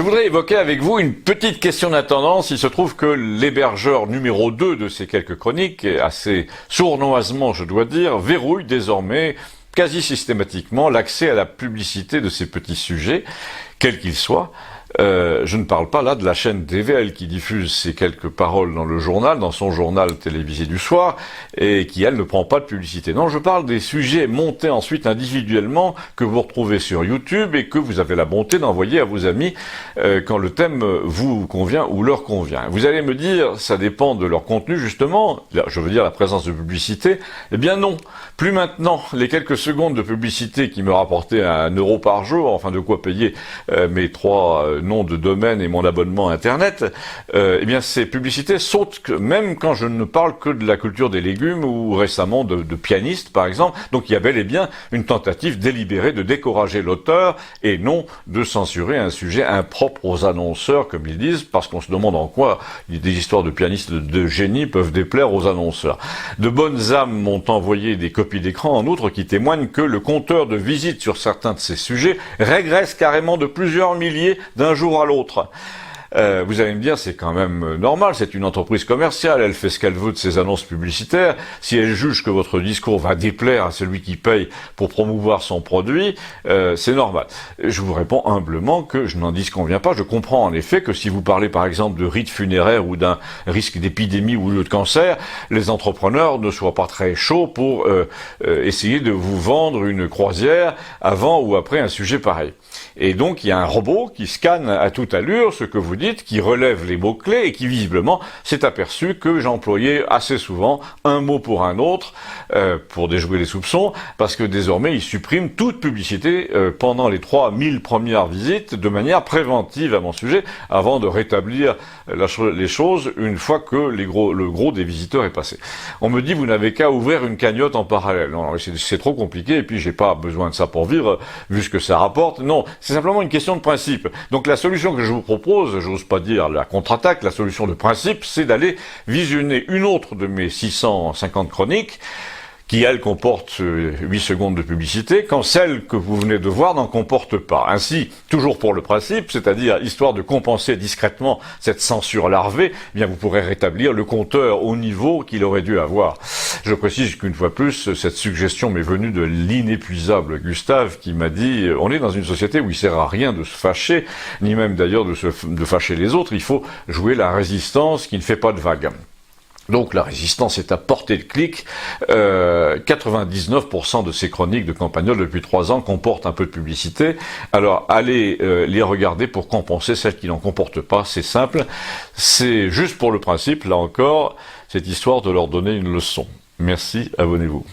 voudrais évoquer avec vous une petite question d'intendance. Il se trouve que l'hébergeur numéro 2 de ces quelques chroniques, assez sournoisement je dois dire, verrouille désormais quasi systématiquement l'accès à la publicité de ces petits sujets, quels qu'ils soient. Je ne parle pas là de la chaîne TVL qui diffuse ces quelques paroles dans le journal, dans son journal télévisé du soir, et qui, elle, ne prend pas de publicité. Non, je parle des sujets montés ensuite individuellement, que vous retrouvez sur YouTube et que vous avez la bonté d'envoyer à vos amis quand le thème vous convient ou leur convient. Vous allez me dire, ça dépend de leur contenu justement, je veux dire la présence de publicité. Eh bien non, plus maintenant. Les quelques secondes de publicité qui me rapportaient 1 euro par jour, enfin de quoi payer mes 3 nom de domaine et mon abonnement Internet, eh bien ces publicités sautent même quand je ne parle que de la culture des légumes ou récemment de pianistes par exemple. Donc il y a bel et bien une tentative délibérée de décourager l'auteur et non de censurer un sujet impropre aux annonceurs comme ils disent, parce qu'on se demande en quoi des histoires de pianistes de génie peuvent déplaire aux annonceurs. De bonnes âmes m'ont envoyé des copies d'écran en outre qui témoignent que le compteur de visites sur certains de ces sujets régresse carrément de plusieurs milliers d'un jour à l'autre. Vous allez me dire, c'est quand même normal, c'est une entreprise commerciale, elle fait ce qu'elle veut de ses annonces publicitaires. Si elle juge que votre discours va déplaire à celui qui paye pour promouvoir son produit, c'est normal. Je vous réponds humblement que je n'en disconviens pas. Je comprends en effet que si vous parlez par exemple de rites funéraires ou d'un risque d'épidémie ou de cancer, les entrepreneurs ne soient pas très chauds pour essayer de vous vendre une croisière avant ou après un sujet pareil. Et donc il y a un robot qui scanne à toute allure ce que vous dites, qui relève les mots-clés et qui visiblement s'est aperçu que j'employais assez souvent un mot pour un autre pour déjouer les soupçons, parce que désormais il supprime toute publicité pendant les 3000 premières visites de manière préventive à mon sujet, avant de rétablir les choses une fois que le gros des visiteurs est passé. On me dit vous n'avez qu'à ouvrir une cagnotte en parallèle. Non, c'est trop compliqué et puis j'ai pas besoin de ça pour vivre vu ce que ça rapporte. Non, c'est simplement une question de principe. Donc la solution que je vous propose, j'ose pas dire la contre-attaque, la solution de principe, c'est d'aller visionner une autre de mes 650 chroniques, qui, elle, comporte 8 secondes de publicité, quand celle que vous venez de voir n'en comporte pas. Ainsi, toujours pour le principe, c'est-à-dire histoire de compenser discrètement cette censure larvée, eh bien vous pourrez rétablir le compteur au niveau qu'il aurait dû avoir. Je précise qu'une fois plus, cette suggestion m'est venue de l'inépuisable Gustave qui m'a dit « On est dans une société où il sert à rien de se fâcher, ni même d'ailleurs de fâcher les autres, il faut jouer la résistance qui ne fait pas de vagues. » Donc la résistance est à portée de clic. 99% de ces chroniques de Campagnol depuis 3 ans comportent un peu de publicité. Alors allez les regarder pour compenser celles qui n'en comportent pas. C'est simple. C'est juste pour le principe, là encore, cette histoire de leur donner une leçon. Merci, abonnez-vous.